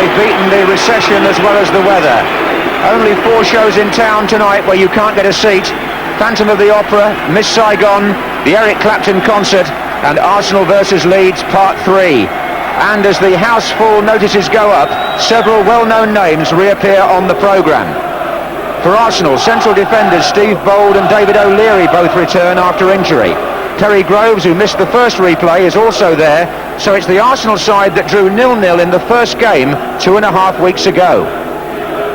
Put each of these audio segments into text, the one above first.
they've beaten the recession as well as the weather. Only 4 shows in town tonight where you can't get a seat. Phantom of the Opera, Miss Saigon, the Eric Clapton concert, and Arsenal versus Leeds Part 3. And as the house full notices go up, several well-known names reappear on the programme. For Arsenal, central defenders Steve Bold and David O'Leary both return after injury. Terry Groves, who missed the first replay, is also there, so it's the Arsenal side that drew 0-0 in the first game 2.5 weeks ago.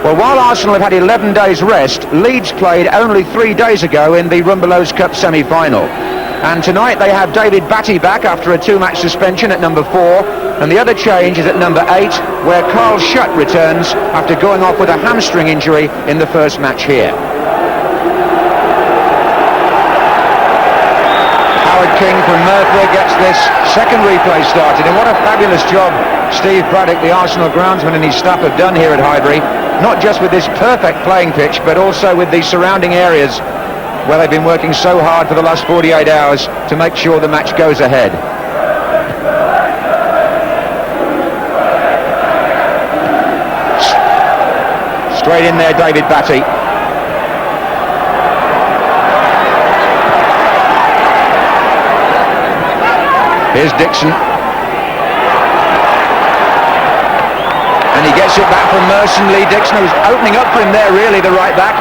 Well, while Arsenal have had 11 days rest, Leeds played only 3 days ago in the Rumbelows Cup semi-final. And tonight they have David Batty back after a 2-match suspension at number 4, and the other change is at number 8, where Carl Schutt returns after going off with a hamstring injury in the first match here. Howard King from Merthyr gets this second replay started, and what a fabulous job Steve Braddock, the Arsenal groundsman, and his staff have done here at Highbury, not just with this perfect playing pitch, but also with the surrounding areas where they've been working so hard for the last 48 hours to make sure the match goes ahead. Straight in there, David Batty. Here's Dixon. And he gets it back from Merson. Lee Dixon, who's opening up for him there, really, the right back.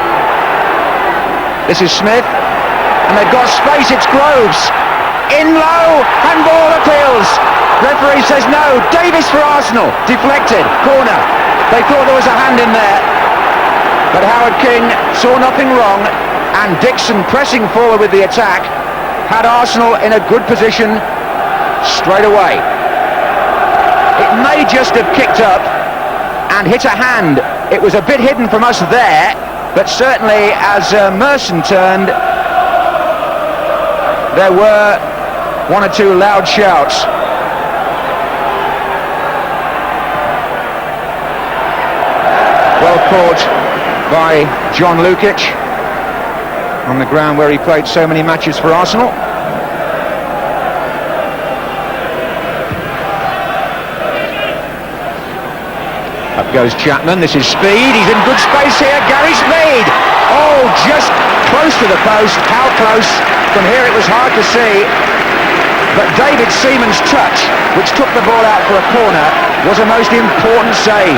This is Smith. And they've got space, it's Groves. In low, handball appeals. Referee says no. Davis for Arsenal. Deflected, corner. They thought there was a hand in there. But Howard King saw nothing wrong. And Dixon, pressing forward with the attack, had Arsenal in a good position straight away. It may just have kicked up and hit a hand. It was a bit hidden from us there, but certainly as Merson turned, there were 1 or 2 loud shouts. Well caught by John Lukic on the ground where he played so many matches for Arsenal. Up goes Chapman, this is Speed, he's in good space here, Gary Speed! Oh, just close to the post, how close? From here it was hard to see, but David Seaman's touch, which took the ball out for a corner, was a most important save.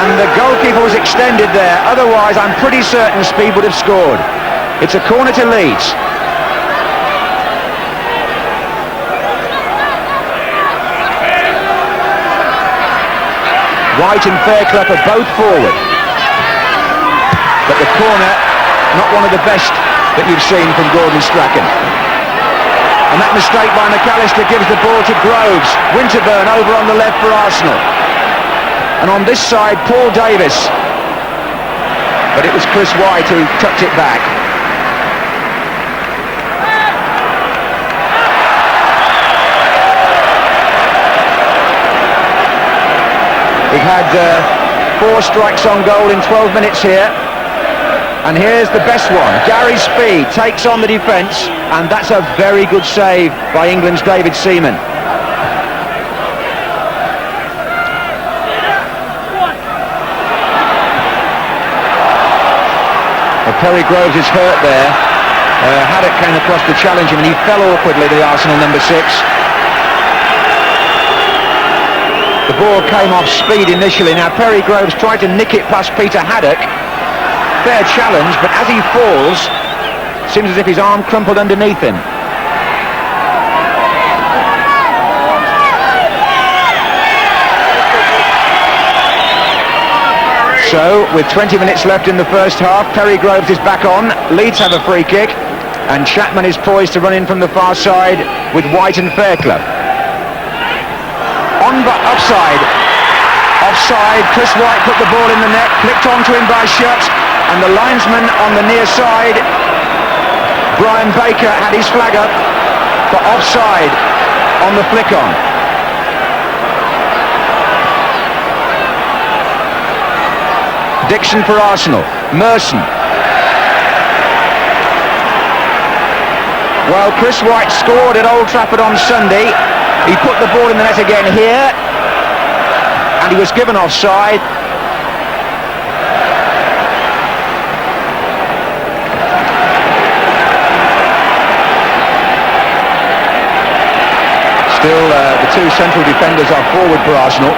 And the goalkeeper was extended there, otherwise I'm pretty certain Speed would have scored. It's a corner to Leeds. White and Fairclough are both forward. But the corner, not one of the best that you've seen from Gordon Strachan. And that mistake by McAllister gives the ball to Groves. Winterburn over on the left for Arsenal. And on this side, Paul Davis. But it was Chris White who tucked it back. We've had 4 strikes on goal in 12 minutes here. And here's the best one. Gary Speed takes on the defence, and that's a very good save by England's David Seaman. Well, Perry Groves is hurt there. Haddock came across to challenge him, and he fell awkwardly, the Arsenal number 6. The ball came off Speed initially. Now Perry Groves tried to nick it past Peter Haddock. Fair challenge, but as he falls, seems as if his arm crumpled underneath him. So, with 20 minutes left in the first half, Perry Groves is back on. Leeds have a free kick, and Chapman is poised to run in from the far side with White and Fairclough. Offside. Offside. Chris White put the ball in the net, flicked onto him by Schutt, and the linesman on the near side, Brian Baker, had his flag up for offside on the flick on. Dixon for Arsenal. Merson. Well, Chris White scored at Old Trafford on Sunday. He put the ball in the net again here, and he was given offside. Still, the two central defenders are forward for Arsenal.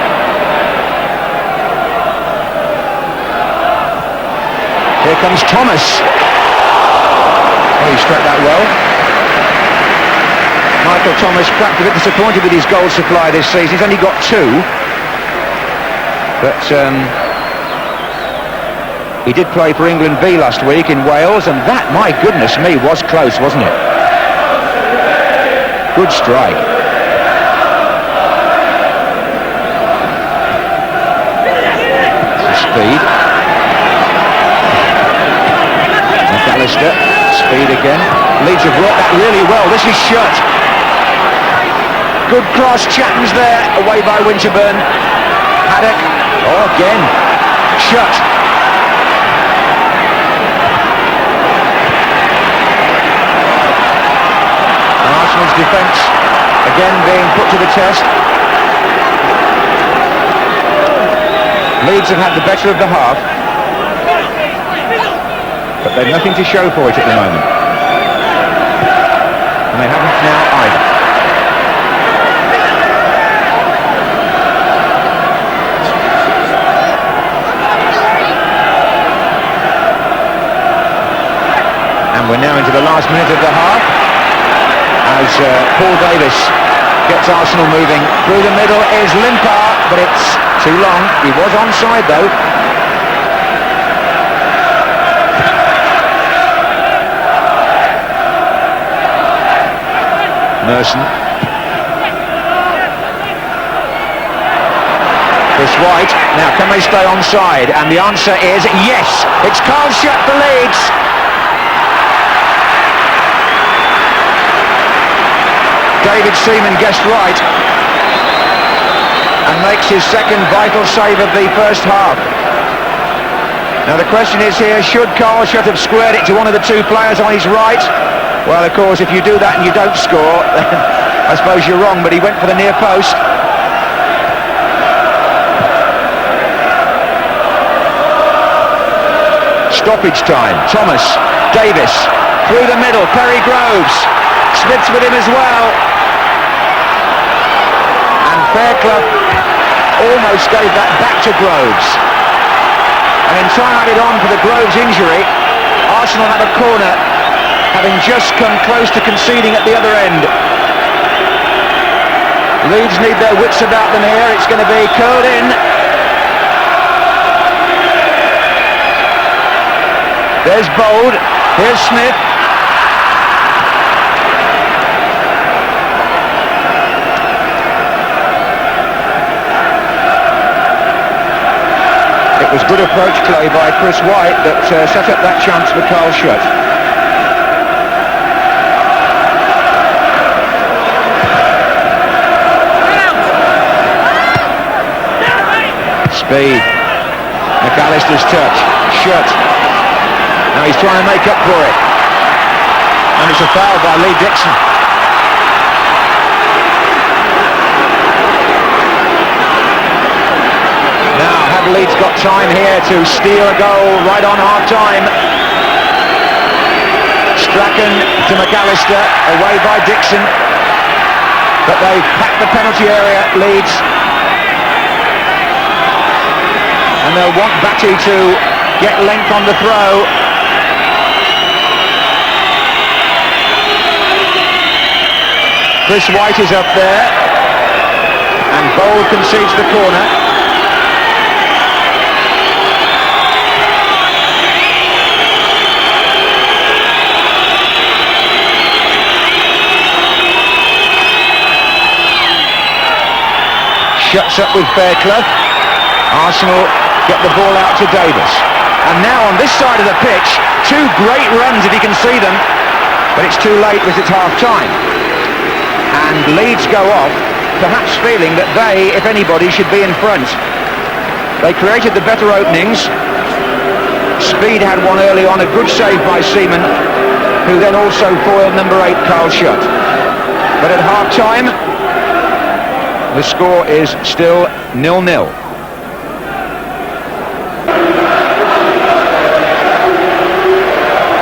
Here comes Thomas. Oh, he struck that well. Michael Thomas perhaps a bit disappointed with his goal supply this season. He's only got 2. But he did play for England B last week in Wales, and that, my goodness me, was close, wasn't it? Good strike. Speed. McAllister, speed again. Leeds have worked that really well. This is shut. Good cross, Chatton's there, away by Winterburn. Haddock, oh again, shut. And Arsenal's defence again being put to the test. Leeds have had the better of the half, but they've nothing to show for it at the moment. And they haven't now either. And we're now into the last minute of the half, as Paul Davis gets Arsenal moving. Through the middle is Limpar, but it's too long. He was onside though. Merson. Chris White. Now can they stay onside? And the answer is yes. It's Carl Shutt for Leeds. David Seaman guessed right and makes his second vital save of the first half. Now the question is here, should Carl Shutt have squared it to one of the 2 players on his right? Well, of course, if you do that and you don't score, I suppose you're wrong, but he went for the near post. Stoppage time. Thomas, Davis, through the middle, Perry Groves. Smith's with him as well. And Fairclough almost gave that back to Groves. And in time added on for the Groves injury, Arsenal have a corner, having just come close to conceding at the other end. Leeds need their wits about them here. It's going to be curled in. There's Bold. Here's Smith. It was good approach play by Chris White that set up that chance for Carl Shutt. Speed. McAllister's touch. Shutt. Now he's trying to make up for it. And it's a foul by Lee Dixon. Now, have Leeds got time here to steal a goal right on half-time? Strachan to McAllister, away by Dixon. But they've packed the penalty area, Leeds. And they'll want Batty to get length on the throw. Chris White is up there, and Bold concedes the corner. Shuts up with Fairclough. Arsenal get the ball out to Davis. And now on this side of the pitch, 2 great runs if you can see them, but it's too late because it's half-time. And Leeds go off, perhaps feeling that they, if anybody, should be in front. They created the better openings. Speed had one early on, a good save by Seaman, who then also foiled number 8, Carl Shutt. But at half-time, the score is still 0-0.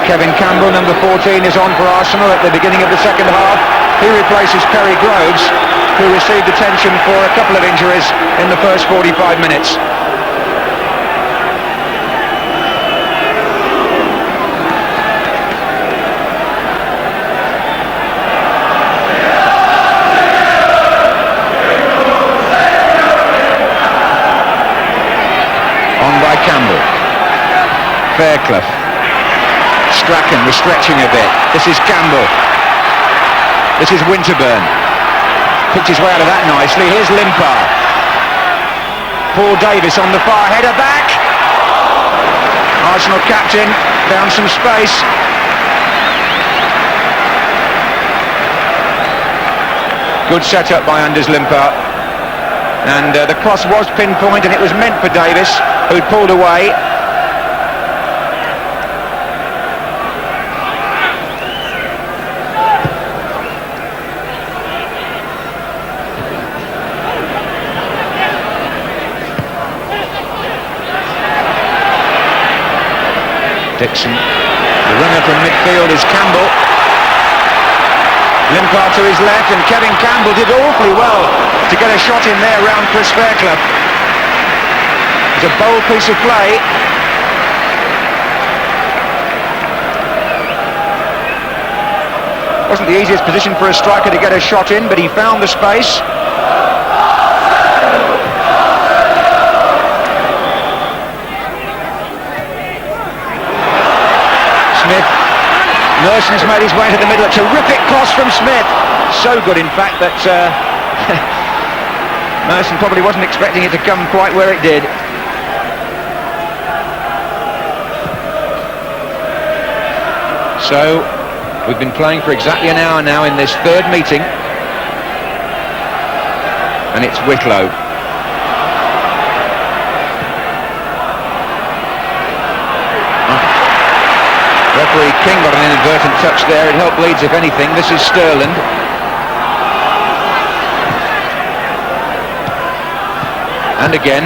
Kevin Campbell, number 14, is on for Arsenal at the beginning of the second half. He replaces Perry Groves, who received attention for a couple of injuries in the first 45 minutes. On by Campbell. Fairclough. Strachan was stretching a bit. This is Campbell. This is Winterburn. Picked his way out of that nicely. Here's Limpar. Paul Davis on the far header back. Arsenal captain found some space. Good setup by Anders Limpar. And the cross was pinpoint, and it was meant for Davis, who'd pulled away. Dixon. The runner from midfield is Campbell. Limpar to his left, and Kevin Campbell did awfully well to get a shot in there round Chris Fairclough. It's a bold piece of play. Wasn't the easiest position for a striker to get a shot in, but he found the space. Smith. Merson's made his way to the middle. A terrific cross from Smith. So good, in fact, that Merson probably wasn't expecting it to come quite where it did. So, we've been playing for exactly an hour now in this third meeting. And it's Whitlow. Referee King got an inadvertent touch there. It helped Leeds, if anything. This is Sterland. And again,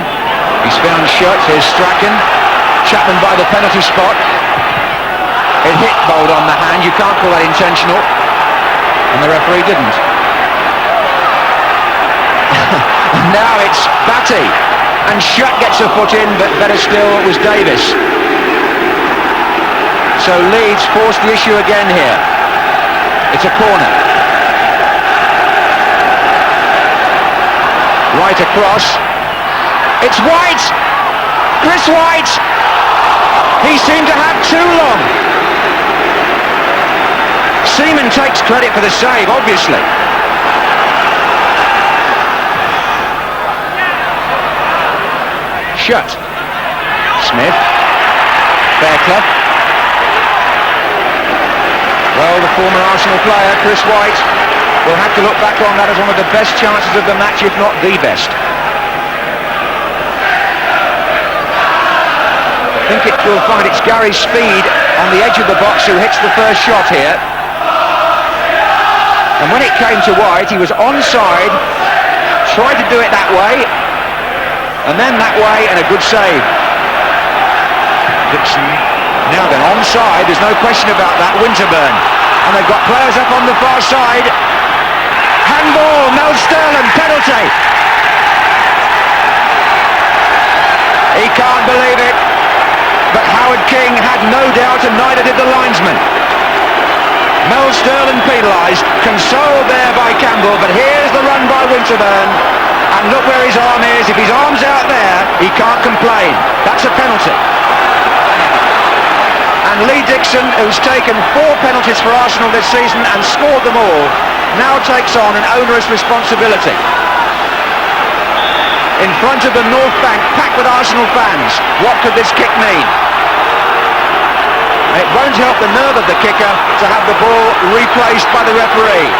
he's found Schutz. Here's Strachan. Chapman by the penalty spot. It hit Bold on the hand. You can't call that intentional. And the referee didn't. And now it's Batty. And Schutt gets a foot in, but better still it was Davis. So Leeds forced the issue again here. It's a corner. Right across. It's White! Chris White! He seemed to have too long. Seaman takes credit for the save, obviously. Schutt. Smith. Fairclough. Well, the former Arsenal player, Chris White, will have to look back on that as one of the best chances of the match, if not the best. I think it will find it's Gary Speed on the edge of the box who hits the first shot here. And when it came to White, he was onside, tried to do it that way, and then that way, and a good save. Dixon. Now then, onside, there's no question about that. Winterburn. And they've got players up on the far side. Handball, Mel Sterland, penalty. He can't believe it. But Howard King had no doubt, and neither did the linesman. Mel Sterland penalised, consoled there by Campbell, but here's the run by Winterburn. And look where his arm is. If his arm's out there, he can't complain. That's a penalty. And Lee Dixon, who's taken 4 penalties for Arsenal this season and scored them all, now takes on an onerous responsibility. In front of the North Bank, packed with Arsenal fans, what could this kick mean? It won't help the nerve of the kicker to have the ball replaced by the referee.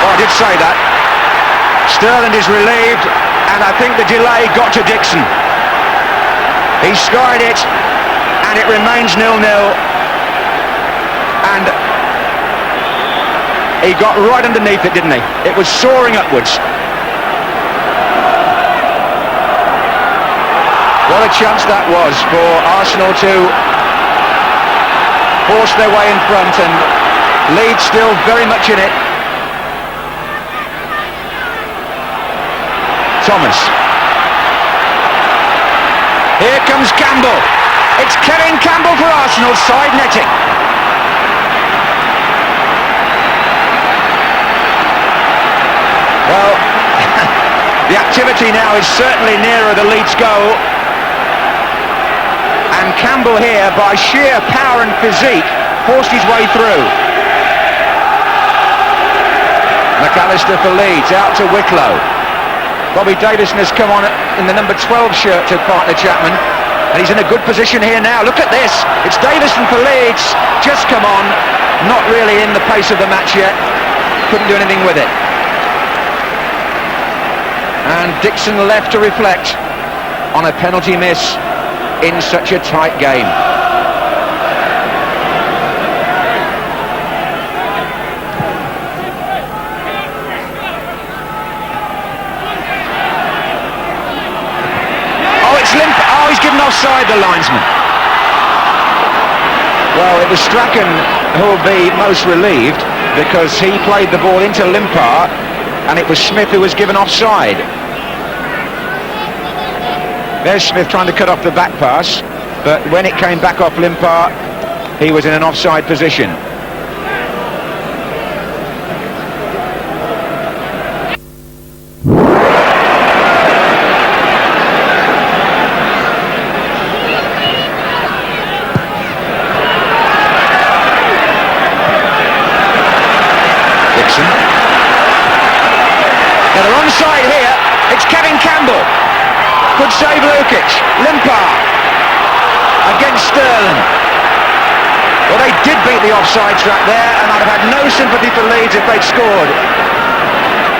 I did say that. Sterland is relieved, and I think the delay got to Dixon. He skied it, and it remains 0-0. And he got right underneath it, didn't he? It was soaring upwards. What a chance that was for Arsenal to force their way in front, and Leeds still very much in it. Thomas. Here comes Campbell. It's Kevin Campbell for Arsenal, side netting. Well, the activity now is certainly nearer the Leeds goal. And Campbell here, by sheer power and physique, forced his way through. McAllister for Leeds, out to Wicklow. Bobby Davison has come on in the number 12 shirt to partner Chapman, and he's in a good position here now. Look at this, it's Davison for Leeds, just come on, not really in the pace of the match yet, couldn't do anything with it. And Dixon left to reflect on a penalty miss in such a tight game. Oh, he's given offside, the linesman. Well, it was Strachan who will be most relieved, because he played the ball into Limpar, and it was Smith who was given offside. There's Smith trying to cut off the back pass, but when it came back off Limpar, he was in an offside position. Now they're onside here, it's Kevin Campbell. Good save Lukic, Limpar against Sterling. Well, they did beat the offside trap there, and I'd have had no sympathy for Leeds if they'd scored.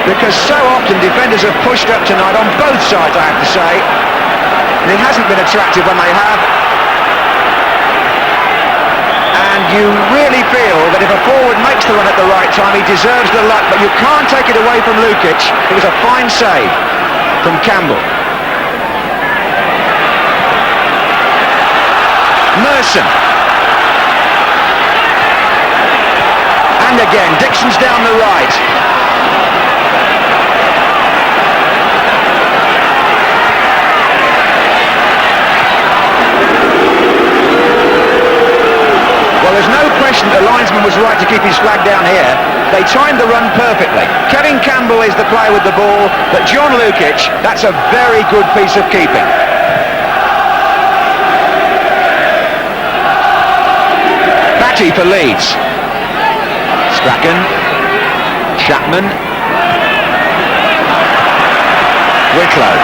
Because so often defenders have pushed up tonight on both sides, I have to say. And it hasn't been attractive when they have. And you really feel that if a forward makes the run at the right time, he deserves the luck, but you can't take it away from Lukic. It was a fine save from Campbell. Merson. And again, Dixon's down the right. Well, there's no question the linesman was right to keep his flag down here. They timed the run perfectly. Kevin Campbell is the player with the ball, but John Lukic, that's a very good piece of keeping. Batty for Leeds. Strachan. Chapman. Wicklow.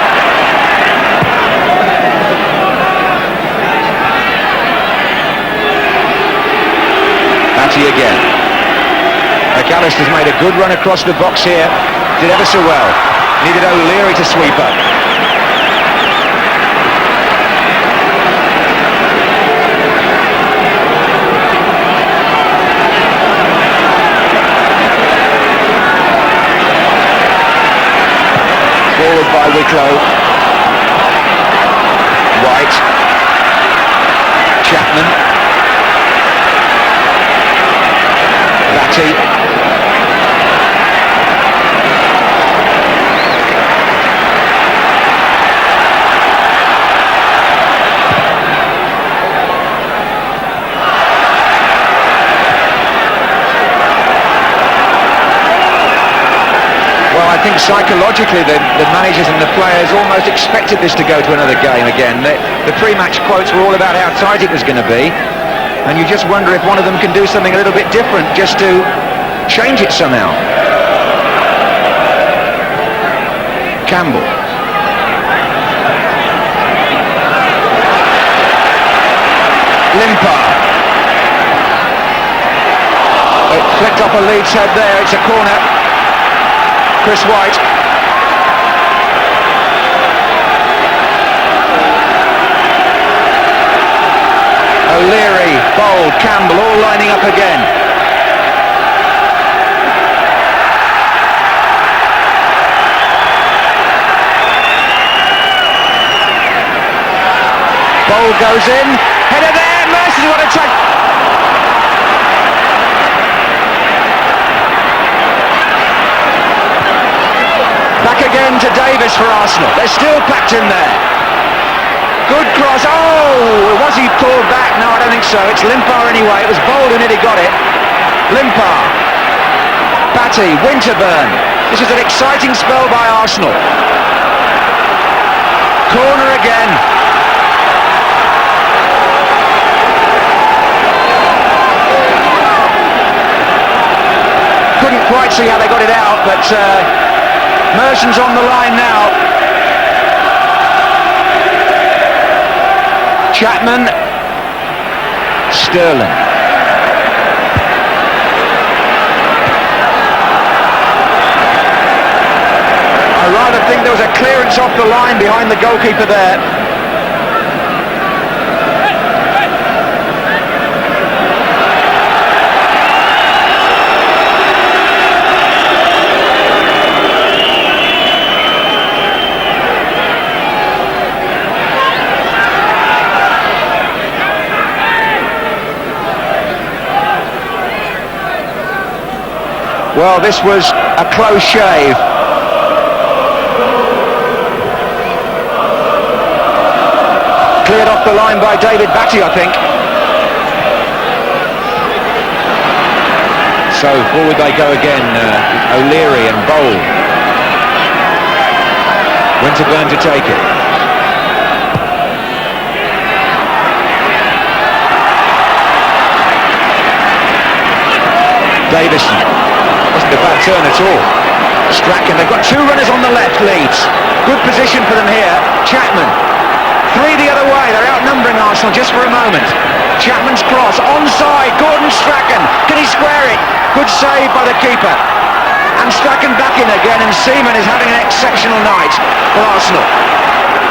Batty again. McAllister's made a good run across the box here. Did ever so well. Needed O'Leary to sweep up. Forward by Wicklow. White. Chapman. Batty. Well, I think psychologically the managers and the players almost expected this to go to another game again. The pre-match quotes were all about how tight it was going to be, and you just wonder if one of them can do something a little bit different just to change it somehow. Campbell. Limpar. It flicked off a Leeds head there, it's a corner. Chris White. Bold, Campbell, all lining up again. Bold goes in, header there, Mercy, what a touch! Back again to Davis for Arsenal, they're still packed in there. Good cross, oh, was he pulled back? No, I don't think so, it's Limpar anyway, it was Bold who nearly got it. Limpar, Batty, Winterburn, this is an exciting spell by Arsenal. Corner again. Couldn't quite see how they got it out, but Merson's on the line now. Chapman, Sterling. I rather think there was a clearance off the line behind the goalkeeper there. Well, this was a close shave. Cleared off the line by David Batty, I think. So forward they go again, O'Leary and Bold. Winterburn to take it. Davison. Wasn't a bad turn at all. Strachan, they've got two runners on the left, Leeds. Good position for them here. Chapman. Three the other way, they're outnumbering Arsenal just for a moment. Chapman's cross, onside, Gordon Strachan. Can he square it? Good save by the keeper. And Strachan back in again, and Seaman is having an exceptional night for Arsenal.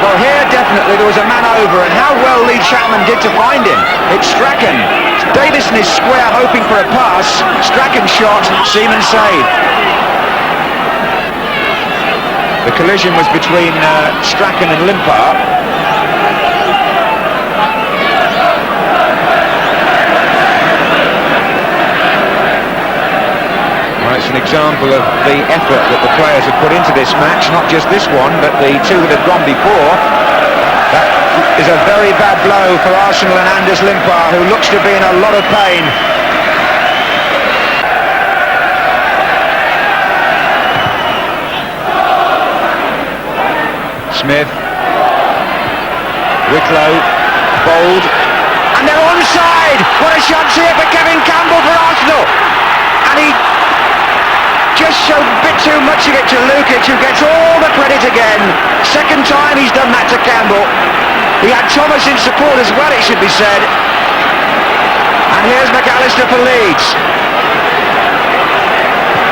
Well, here definitely there was a man over, and how well Lee Chapman did to find him. It's Strachan. Davison is square, hoping for a pass. Strachan shot, Seaman save. The collision was between Strachan and Limpar. Well, it's an example of the effort that the players have put into this match, not just this one, but the two that have gone before. That is a very bad blow for Arsenal and Anders Limpar, who looks to be in a lot of pain. Smith, Wicklow, Bold, and they're onside! What a chance here for Kevin Campbell for Arsenal! And he just showed a bit too much of it to Lukic, who gets all the credit again. Second time he's done that to Campbell. He had Thomas in support as well, it should be said. And here's McAllister for Leeds.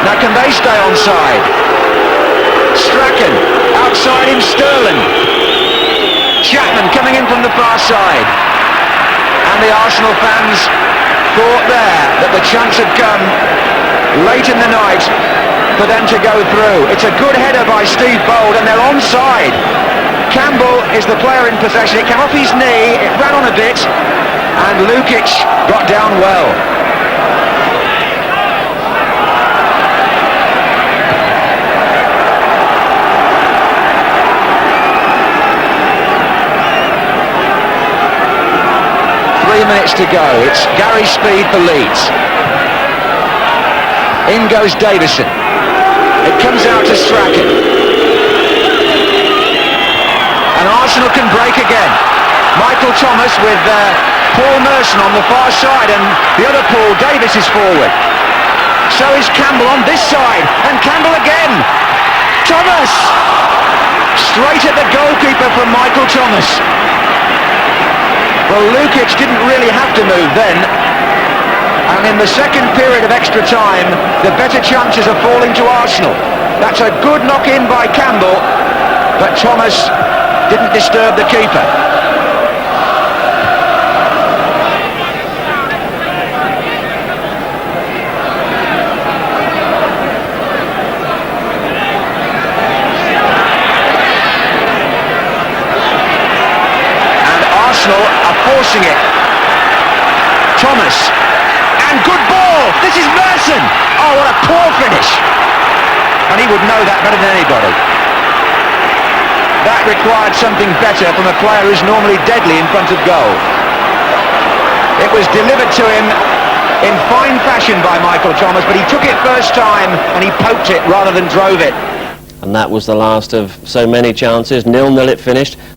Now can they stay onside? Strachan, outside in Sterling. Chapman coming in from the far side. And the Arsenal fans thought there that the chance had come late in the night for them to go through. It's a good header by Steve Bold, and they're onside. Campbell is the player in possession. It came off his knee, it ran on a bit, and Lukic got down well. Minutes to go. It's Gary Speed for Leeds. In goes Davison. It comes out to Strachan. And Arsenal can break again. Michael Thomas with Paul Merson on the far side, and the other Paul Davis is forward. So is Campbell on this side, and Campbell again. Thomas! Straight at the goalkeeper from Michael Thomas. Well, Lukic didn't really have to move then, and in the second period of extra time, the better chances are falling to Arsenal. That's a good knock-in by Campbell, but Thomas didn't disturb the keeper. would know that better than anybody. That required something better from a player who's normally deadly in front of goal. It was delivered to him in fine fashion by Michael Thomas, but he took it first time and he poked it rather than drove it. And that was the last of so many chances. 0-0 it finished.